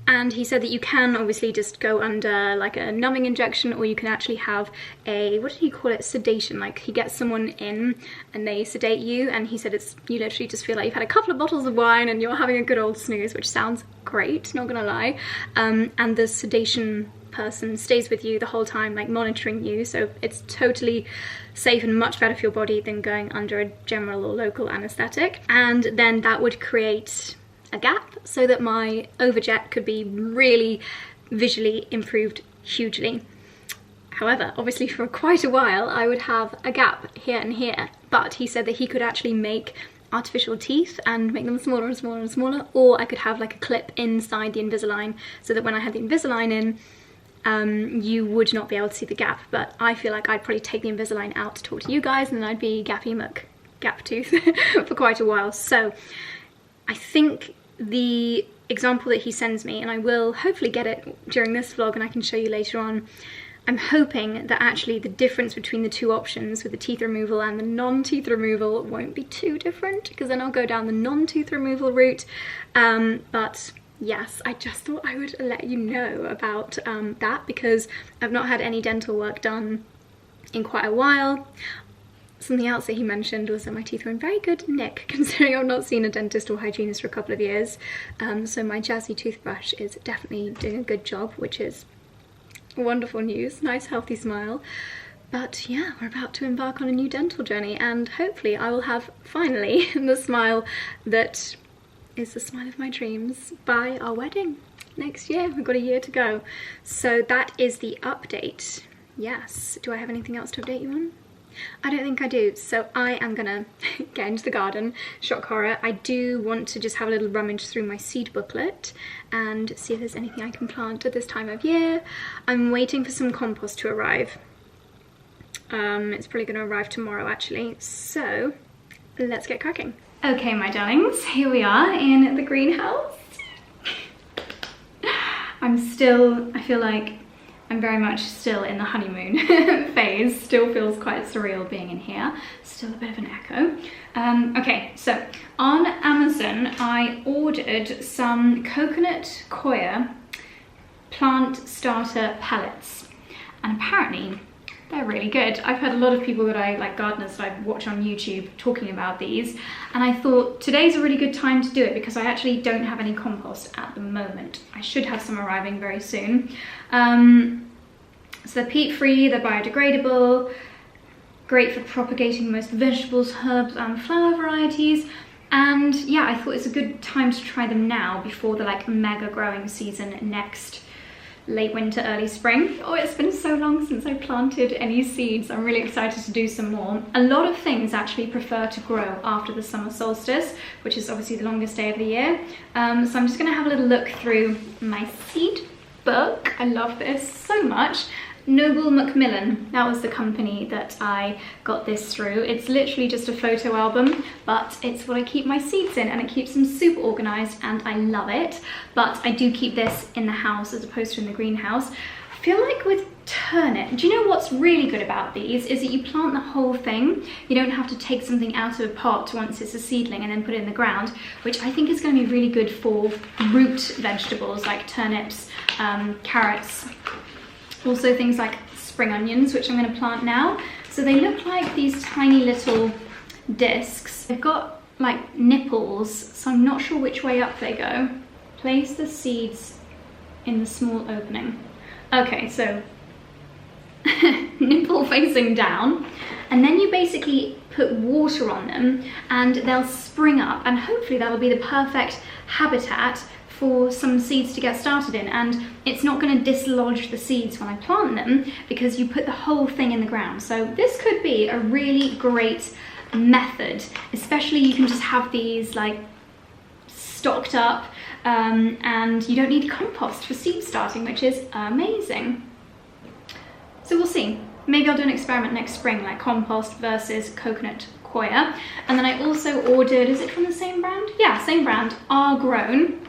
And he said that you can obviously just go under like a numbing injection, or you can actually have a, what did he call it, sedation, like he gets someone in and they sedate you, and he said it's, you literally just feel like you've had a couple of bottles of wine and you're having a good old snooze, which sounds great, not gonna lie. And the sedation person stays with you the whole time, like monitoring you, so it's totally safe and much better for your body than going under a general or local anesthetic. And then that would create a gap so that my overjet could be really visually improved hugely. However, obviously for quite a while I would have a gap here and here, but he said that he could actually make artificial teeth and make them smaller and smaller and smaller, or I could have like a clip inside the Invisalign so that when I had the Invisalign in, you would not be able to see the gap. But I feel like I'd probably take the Invisalign out to talk to you guys, and then I'd be gappy muck gap tooth for quite a while. So I think the example that he sends me, and I will hopefully get it during this vlog and I can show you later on, I'm hoping that actually the difference between the two options with the teeth removal and the non-teeth removal won't be too different, because then I'll go down the non-tooth removal route. But yes, I just thought I would let you know about that, because I've not had any dental work done in quite a while. Something else that he mentioned was that my teeth were in very good nick, considering I've not seen a dentist or hygienist for a couple of years. So my jazzy toothbrush is definitely doing a good job, which is wonderful news. Nice healthy smile. But yeah, we're about to embark on a new dental journey, and hopefully I will have finally the smile that is the smile of my dreams by our wedding next year. We've got a year to go. So that is the update. Yes. Do I have anything else to update you on? I don't think I do. So I am gonna get into the garden. Shock horror. I do want to just have a little rummage through my seed booklet and see if there's anything I can plant at this time of year. I'm waiting for some compost to arrive. It's probably going to arrive tomorrow actually. So let's get cracking. Okay, my darlings, here we are in the greenhouse. I feel like I'm very much still in the honeymoon phase. Still feels quite surreal being in here. Still a bit of an echo. Okay, so on Amazon, I ordered some coconut coir plant starter pellets, and apparently they're really good. I've heard a lot of people that I like, gardeners that I watch on YouTube, talking about these, and I thought today's a really good time to do it because I actually don't have any compost at the moment. I should have some arriving very soon. So they're peat-free, they're biodegradable, great for propagating most vegetables, herbs and flower varieties. And yeah, I thought it's a good time to try them now before the like mega growing season next late winter, early spring. Oh, it's been so long since I planted any seeds. I'm really excited to do some more. A lot of things actually prefer to grow after the summer solstice, which is obviously the longest day of the year. So I'm just gonna have a little look through my seed book. I love this so much. Noble Macmillan, that was the company that I got this through. It's literally just a photo album, but it's what I keep my seeds in, and it keeps them super organized and I love it. But I do keep this in the house as opposed to in the greenhouse. I feel like with turnip, do you know what's really good about these is that you plant the whole thing. You don't have to take something out of a pot once it's a seedling and then put it in the ground, which I think is going to be really good for root vegetables like turnips, carrots. Also things like spring onions, which I'm going to plant now. So they look like these tiny little discs. They've got like nipples, so I'm not sure which way up they go. Place the seeds in the small opening. Okay, so nipple facing down, and then you basically put water on them and they'll spring up, and hopefully that'll be the perfect habitat for some seeds to get started in, and it's not going to dislodge the seeds when I plant them because you put the whole thing in the ground. So this could be a really great method, especially you can just have these like stocked up and you don't need compost for seed starting, which is amazing. So we'll see. Maybe I'll do an experiment next spring, like compost versus coconut coir. And then I also ordered, is it from the same brand? Yeah, same brand, R Grown,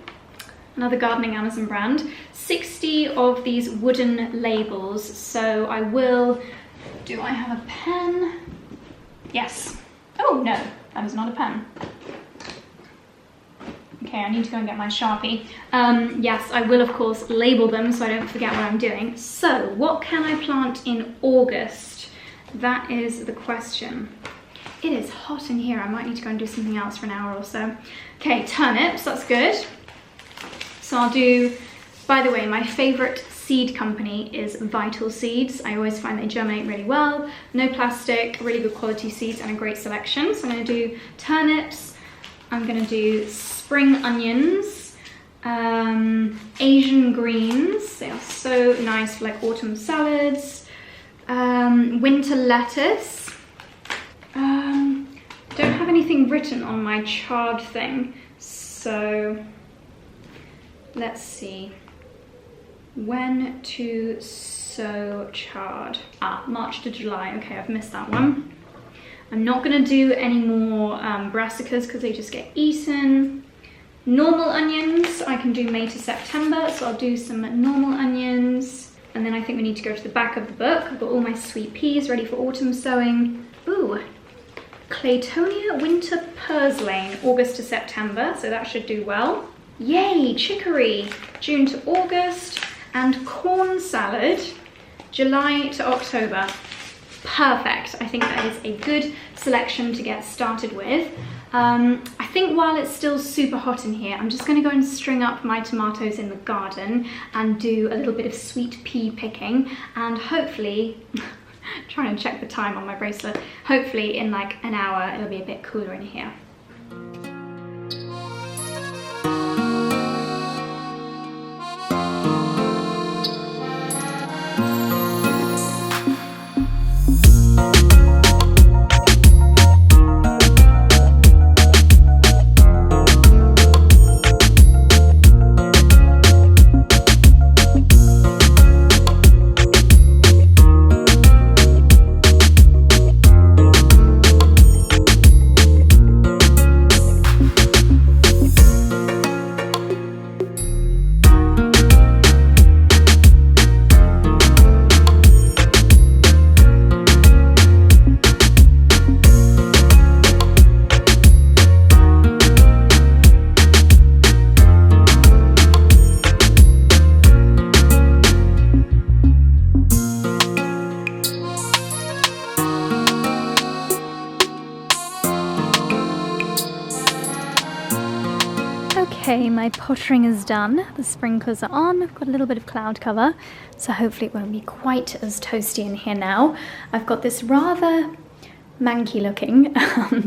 another gardening Amazon brand, 60 of these wooden labels. So I will, do I have a pen? Yes. Oh no, that is not a pen. Okay, I need to go and get my Sharpie. Yes, I will of course label them so I don't forget what I'm doing. So, what can I plant in August? That is the question. It is hot in here. I might need to go and do something else for an hour or so. Okay, turnips, that's good. So I'll do, by the way, my favorite seed company is Vital Seeds. I always find they germinate really well, no plastic, really good quality seeds and a great selection. So I'm going to do turnips, I'm going to do spring onions, Asian greens, they are so nice for like autumn salads, winter lettuce. Don't have anything written on my chard thing, so let's see. When to sow chard? March to July. Okay, I've missed that one. I'm not going to do any more brassicas because they just get eaten. Normal onions, I can do May to September, so I'll do some normal onions. And then I think we need to go to the back of the book. I've got all my sweet peas ready for autumn sowing. Ooh, Claytonia winter purslane, August to September, so that should do well. Yay, chicory, June to August. And corn salad, July to October. Perfect. I think that is a good selection to get started with. I think while it's still super hot in here, I'm just going to go and string up my tomatoes in the garden and do a little bit of sweet pea picking, and hopefully, trying to check the time on my bracelet, hopefully in like an hour it'll be a bit cooler in here. Okay, my pottering is done. The sprinklers are on. I've got a little bit of cloud cover, so hopefully it won't be quite as toasty in here now. I've got this rather manky looking,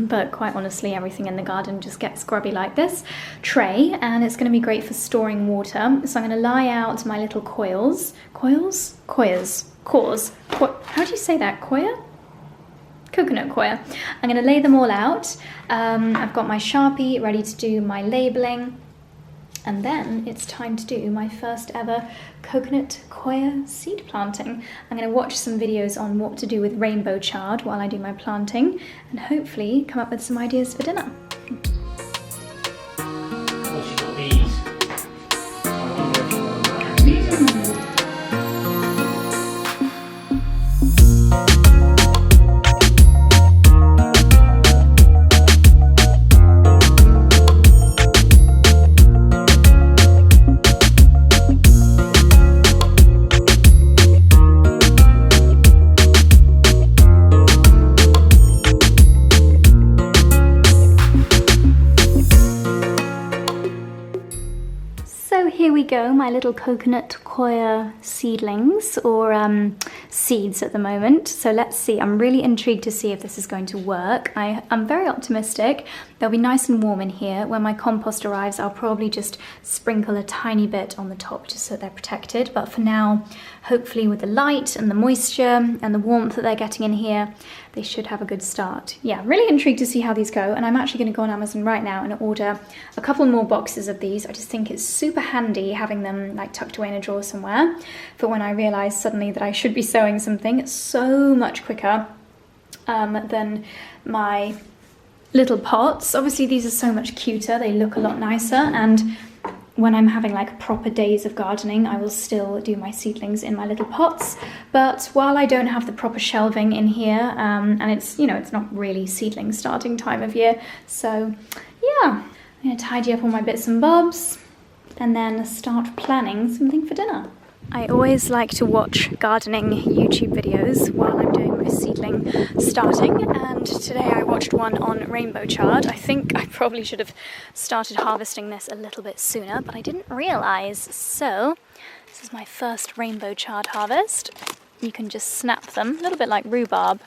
but quite honestly everything in the garden just gets grubby like this, tray, and it's going to be great for storing water. So I'm going to lie out my little coils. Coils? Coirs. Cores. How do you say that? Coir? Coconut coir. I'm going to lay them all out. I've got my Sharpie ready to do my labeling, and then it's time to do my first ever coconut coir seed planting. I'm going to watch some videos on what to do with rainbow chard while I do my planting, and hopefully come up with some ideas for dinner. go, my little coconut coir seedlings, or seeds at the moment. So let's see, I'm really intrigued to see if this is going to work. I'm very optimistic. They'll be nice and warm in here. When my compost arrives, I'll probably just sprinkle a tiny bit on the top just so they're protected. But for now, hopefully with the light and the moisture and the warmth that they're getting in here, they should have a good start. Yeah, really intrigued to see how these go, and I'm actually going to go on Amazon right now and order a couple more boxes of these. I just think it's super handy having them like tucked away in a drawer somewhere for when I realise suddenly that I should be sewing something. It's so much quicker than my little pots. Obviously these are so much cuter, they look a lot nicer, and when I'm having like proper days of gardening, I will still do my seedlings in my little pots. But while I don't have the proper shelving in here, and it's, you know, it's not really seedling starting time of year, so yeah, I'm gonna tidy up all my bits and bobs and then start planning something for dinner. I always like to watch gardening YouTube videos while I'm doing my seedling starting, and today I watched one on rainbow chard. I think I probably should have started harvesting this a little bit sooner, but I didn't realise. So this is my first rainbow chard harvest. You can just snap them, a little bit like rhubarb.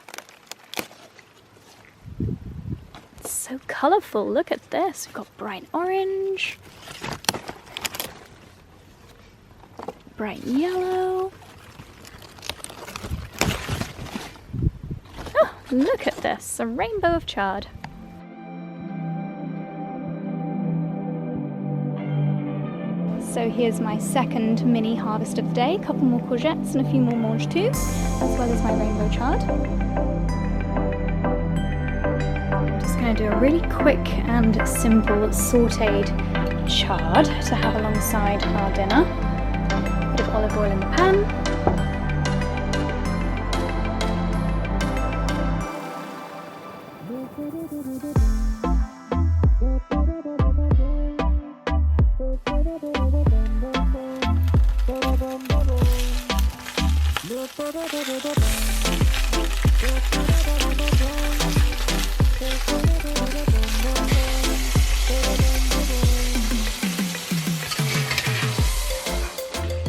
It's so colourful, look at this. We've got bright orange, bright yellow. Oh, look at this, a rainbow of chard. So here's my second mini harvest of the day. A couple more courgettes and a few more mange too, as well as my rainbow chard. I'm just going to do a really quick and simple sautéed chard to have alongside our dinner. Bit of olive oil in the pan.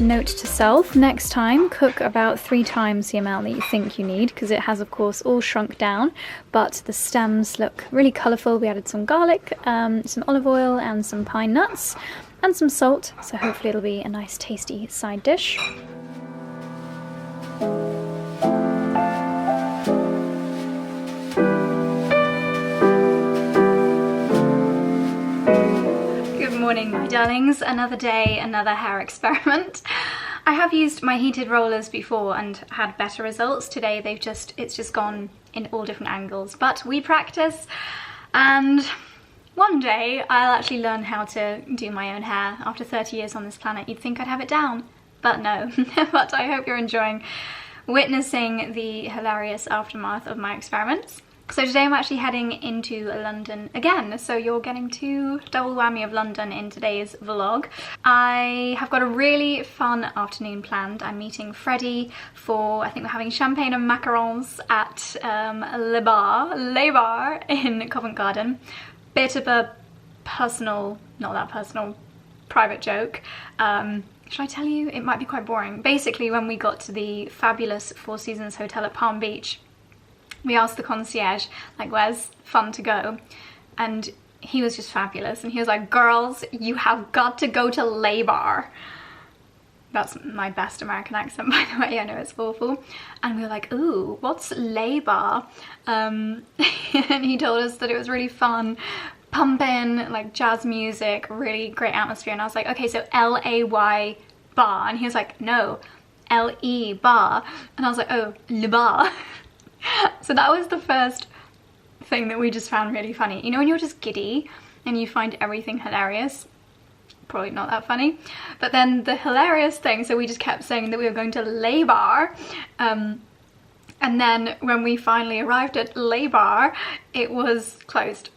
Note to self, next time cook about 3 times the amount that you think you need, because it has of course all shrunk down, but the stems look really colourful. We added some garlic, some olive oil and some pine nuts and some salt, so hopefully it'll be a nice tasty side dish. Good morning, my darlings. Another day, another hair experiment. I have used my heated rollers before and had better results. Today it's just gone in all different angles, but we practice, and one day I'll actually learn how to do my own hair. After 30 years on this planet, you'd think I'd have it down, but no. But I hope you're enjoying witnessing the hilarious aftermath of my experiments. So today I'm actually heading into London again, so you're getting double whammy of London in today's vlog. I have got a really fun afternoon planned. I'm meeting Freddie for, I think we're having champagne and macarons at Le Bar in Covent Garden. Bit of a personal, not that personal, private joke. Should I tell you? It might be quite boring. Basically, when we got to the fabulous Four Seasons Hotel at Palm Beach, we asked the concierge, like, where's fun to go? And he was just fabulous. And he was like, girls, you have got to go to Le Bar. That's my best American accent, by the way. I know it's awful. And we were like, ooh, what's Le Bar? And he told us that it was really fun, pumping, like jazz music, really great atmosphere. And I was like, okay, so L-A-Y bar. And he was like, no, L-E bar. And I was like, oh, Le Bar. So that was the first thing that we just found really funny. You know when you're just giddy and you find everything hilarious? Probably not that funny. But then the hilarious thing, so we just kept saying that we were going to Le Bar. And then when we finally arrived at Le Bar, it was closed.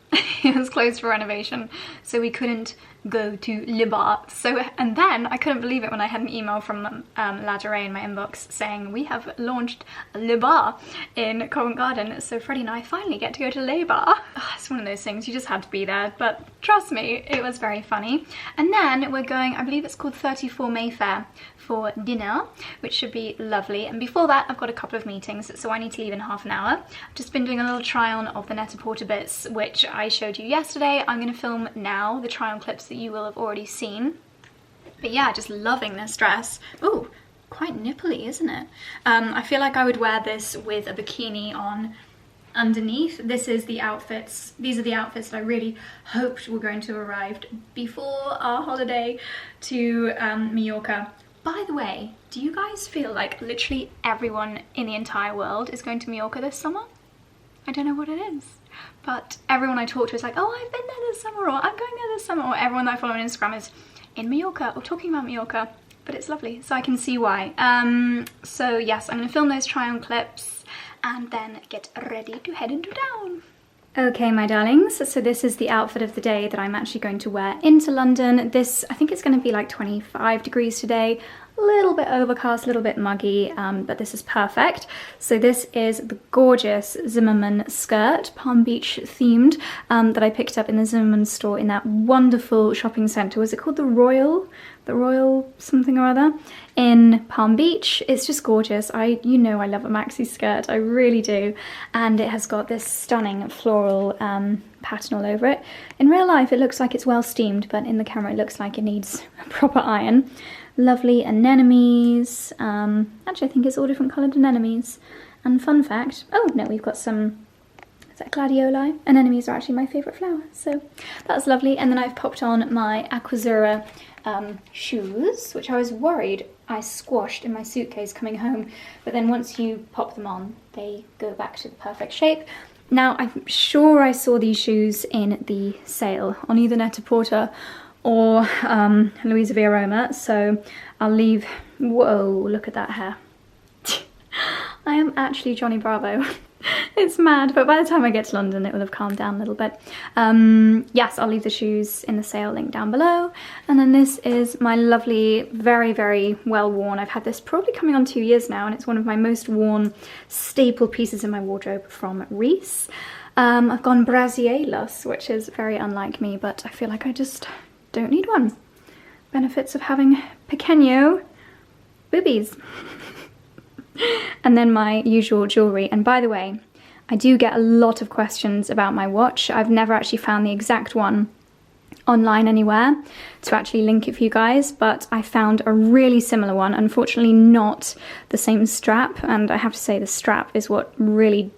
It was closed for renovation. So we couldn't go to Le Bar. So, and then I couldn't believe it when I had an email from La Durée in my inbox saying we have launched Le Bar in Covent Garden. So Freddie and I finally get to go to Le Bar. Oh, it's one of those things, you just had to be there, but trust me, it was very funny. And then we're going, I believe it's called 34 Mayfair, for dinner, which should be lovely. And before that, I've got a couple of meetings, so I need to leave in half an hour. I've just been doing a little try on of the Net-a-Porter bits, which I showed you yesterday. I'm going to film now the try on clips that you will have already seen. But yeah, just loving this dress. Ooh, quite nipply, isn't it? I feel like I would wear this with a bikini on underneath. This is the outfits, these are the outfits that I really hoped were going to arrive before our holiday to Mallorca. By the way, do you guys feel like literally everyone in the entire world is going to Mallorca this summer? I don't know what it is, but everyone I talk to is like, oh, I've been there this summer, or I'm going there this summer, or everyone that I follow on Instagram is in Mallorca or talking about Mallorca, but it's lovely, so I can see why. So yes, I'm going to film those try-on clips and then get ready to head into town. Okay, my darlings, so this is the outfit of the day that I'm actually going to wear into London. This, I think it's going to be like 25 degrees today, a little bit overcast, a little bit muggy, but this is perfect. So this is the gorgeous Zimmermann skirt, Palm Beach themed, that I picked up in the Zimmermann store in that wonderful shopping centre. Was it called the Royal something or other in Palm Beach? It's just gorgeous. You know I love a maxi skirt, I really do. And it has got this stunning floral pattern all over it. In real life it looks like it's well steamed, but in the camera it looks like it needs a proper iron. Lovely anemones. Actually I think it's all different coloured anemones. And fun fact, oh no, we've got some, is that gladioli? Anemones are actually my favourite flower, so that's lovely. And then I've popped on my Aquazzura shoes, which I was worried I squashed in my suitcase coming home, but then once you pop them on, they go back to the perfect shape. Now, I'm sure I saw these shoes in the sale on either Net-a-Porter or Louisa Via Roma, so I'll leave, whoa, look at that hair. I am actually Johnny Bravo. It's mad, but by the time I get to London it will have calmed down a little bit. Yes, I'll leave the shoes in the sale link down below. And then this is my lovely, very, very well worn, I've had this probably coming on 2 years now, and it's one of my most worn staple pieces in my wardrobe from Reiss. I've gone brassiere-less, which is very unlike me, but I feel like I just don't need one. Benefits of having pequeño boobies. And then my usual jewellery. And by the way, I do get a lot of questions about my watch. I've never actually found the exact one online anywhere to actually link it for you guys, but I found a really similar one, unfortunately not the same strap, and I have to say the strap is what really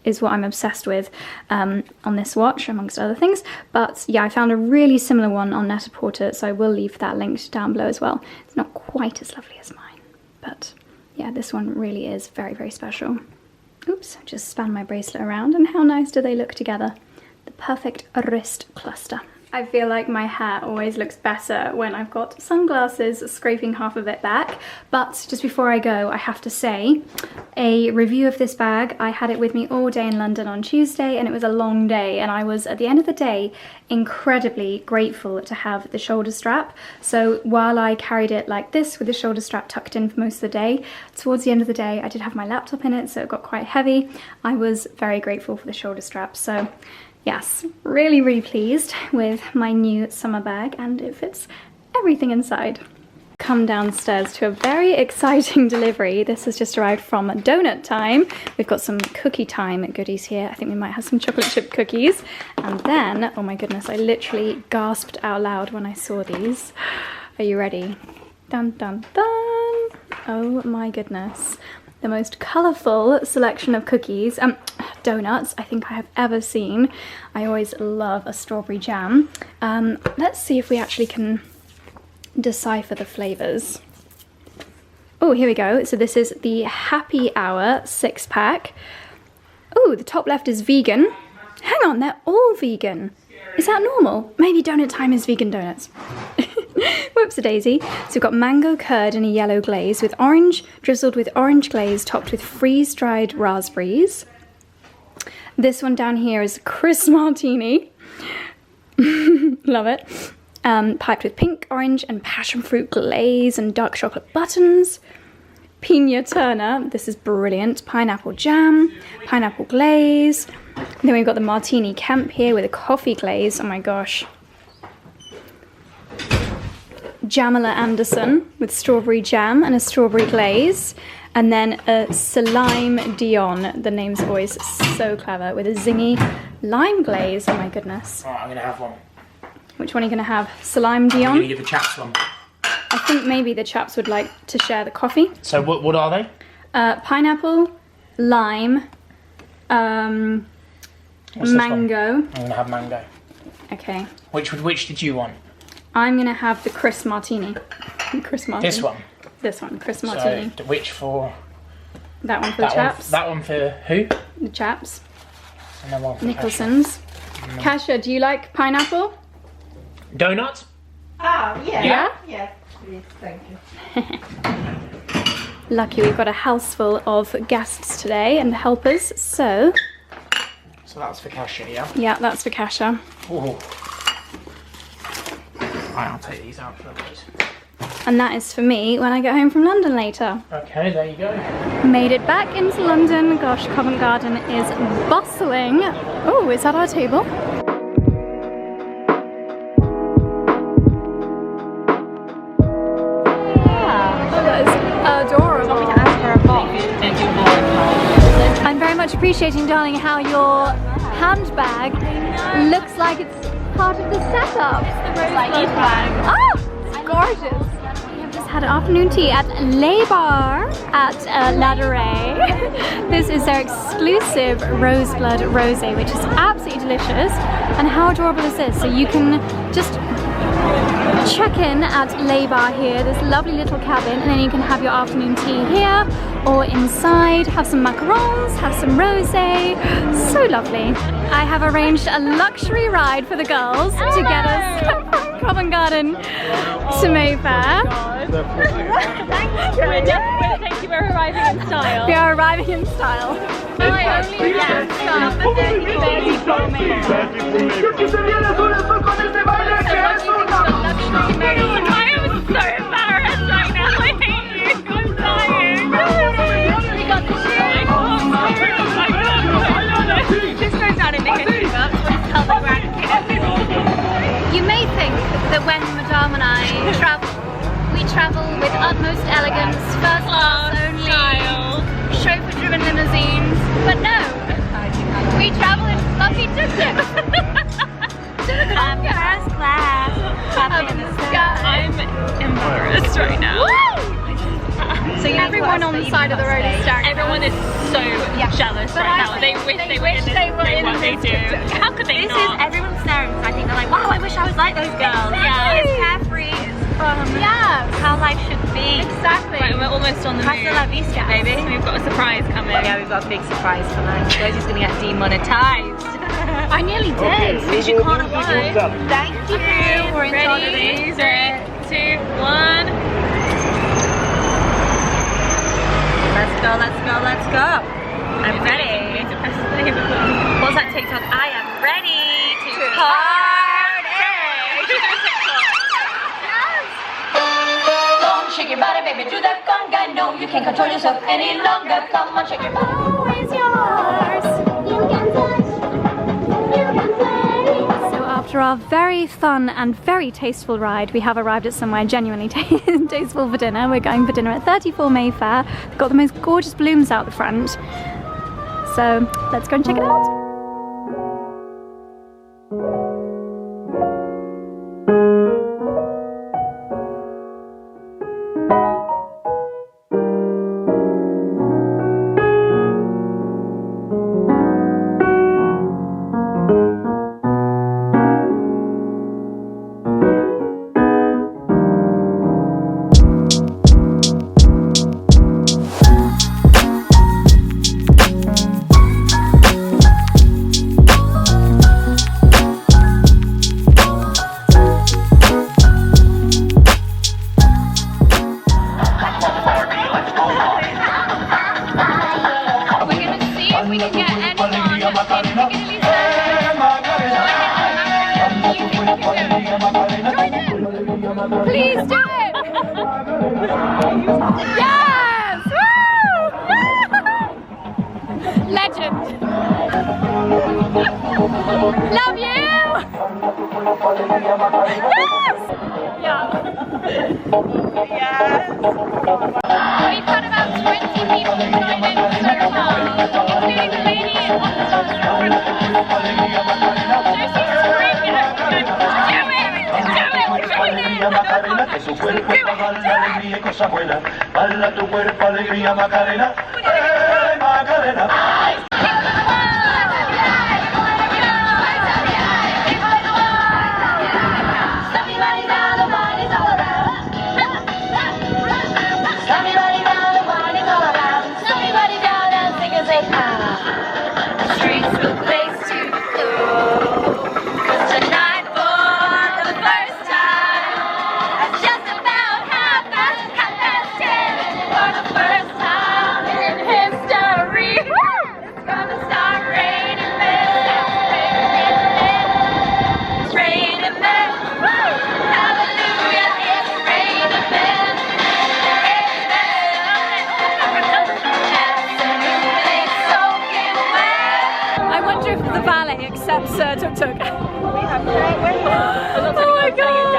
is what I'm obsessed with on this watch, amongst other things. But yeah, I found a really similar one on Net-a-Porter, so I will leave that linked down below as well. It's not quite as lovely as mine, but yeah, this one really is very, very special. Oops, I just span my bracelet around, and how nice do they look together? The perfect wrist cluster. I feel like my hair always looks better when I've got sunglasses scraping half of it back. But just before I go, I have to say, a review of this bag, I had it with me all day in London on Tuesday, and it was a long day, and I was, at the end of the day, incredibly grateful to have the shoulder strap. So while I carried it like this with the shoulder strap tucked in for most of the day, towards the end of the day I did have my laptop in it, so it got quite heavy. I was very grateful for the shoulder strap. So yes, really, really pleased with my new summer bag, and it fits everything inside. Come downstairs to a very exciting delivery. This has just arrived from Donut Time. We've got some cookie time goodies here. I think we might have some chocolate chip cookies. And then, oh my goodness, I literally gasped out loud when I saw these. Are you ready? Dun, dun, dun. Oh my goodness. The most colourful selection of cookies, donuts, I think I have ever seen. I always love a strawberry jam. Let's see if we actually can decipher the flavours. Oh, here we go. So this is the Happy Hour 6-pack. Oh, the top left is vegan. Hang on, they're all vegan. Is that normal? Maybe Donut Time is vegan donuts. Whoops-a-daisy. So we've got mango curd in a yellow glaze with orange, drizzled with orange glaze, topped with freeze-dried raspberries. This one down here is Chris Martini. Love it. piped with pink, orange and passion fruit glaze and dark chocolate buttons. Pina Turner, this is brilliant. Pineapple jam, pineapple glaze. Then we've got the Martini Kemp here with a coffee glaze. Oh my gosh. Jamila Anderson with strawberry jam and a strawberry glaze. And then a Salime Dion, the name's always so clever, with a zingy lime glaze. Oh my goodness. Alright, I'm going to have one. Which one are you going to have? Salime Dion? I'm going to give the chaps one. I think maybe the chaps would like to share the coffee. So what are they? Pineapple, lime, mango. I'm going to have mango. Okay. Which did you want? I'm going to have the Chris Martini. Chris Martini. This one? This one, Chris Martini. So which for? That one for the chaps. That one for who? The chaps. And then one for Nicholson's. Kasia, do you like pineapple? Donut? Oh, yeah. Yeah? Yeah, please, thank you. Lucky we've got a house full of guests today and helpers, so... So that's for Kasia, yeah? Yeah, that's for Kasia. Ooh. Right, I'll take these out for those. And that is for me when I get home from London later. Okay, there you go. Made it back into London. Gosh, Covent Garden is bustling. Oh, is that our table? Adorable. I'm very much appreciating, darling, how your handbag looks like it's part of the setup. It's the rosebud bag. Oh, it's gorgeous. We have just had afternoon tea at Le Bar at La Durée. This is their exclusive roseblood rosé, which is absolutely delicious. And how adorable is this? So you can just check in at Le Bar here, this lovely little cabin, and then you can have your afternoon tea here or inside, have some macarons, have some rosé. So lovely. I have arranged a luxury ride for the girls to get us from Covent Garden to Mayfair. Thank you for arriving in style. We are arriving in style. I only I am so embarrassed right now. I hate you. I'm dying. We got the shoes. This goes down in the history books. Let's tell the grandkids. You may think that when Madame and I travel, we travel with utmost elegance, first class only, chauffeur-driven limousines, but no, we travel in fluffy tuk-tuks. First class. I'm embarrassed right now. So everyone on the side of the road is staring. Everyone is so jealous right now. They wish they were in what they do. How could they not? Everyone's staring, so I think they're like, wow, I wish I was like those girls. Yeah. It's carefree, it's fun. Yeah, How life should be. exactly. Right, we're almost on the Hasta la move, vista, baby. We've got a surprise coming. Yeah, we've got a big surprise for us. Rosie's gonna get demonetized. I nearly did. Because you can't afford. Thank you. Okay, We're in ready? 3, 2, 1. Let's go, let's go, let's go. I'm ready. What's that TikTok? I am ready to party. Come on, shake your body, baby, do that conga. No, you can't control yourself any longer. Come on, shake your body. Always yours. You can touch, you can play. So after our very fun and very tasteful ride, we have arrived at somewhere genuinely tasteful for dinner. We're going for dinner at 34 Mayfair. They've got the most gorgeous balloons out the front. So let's go and check it out. Please do it! Yes! Woo! Legend! Love you! Yes! Yeah. Yes. We've had about 20 people join in so far, including the lady in one of the She's screaming at me, join in! Que su cuerpo para darle alegría y cosas buenas. Bala tu cuerpo, alegría, Macarena. Macarena! streets with a place to go. 'Cause tonight for the first time, it's just about half past 10. For the first time in history, it's gonna start raining men. It's raining men. Hallelujah, it's raining men. I wonder if the valet accepts tuk-tuk. Oh my god!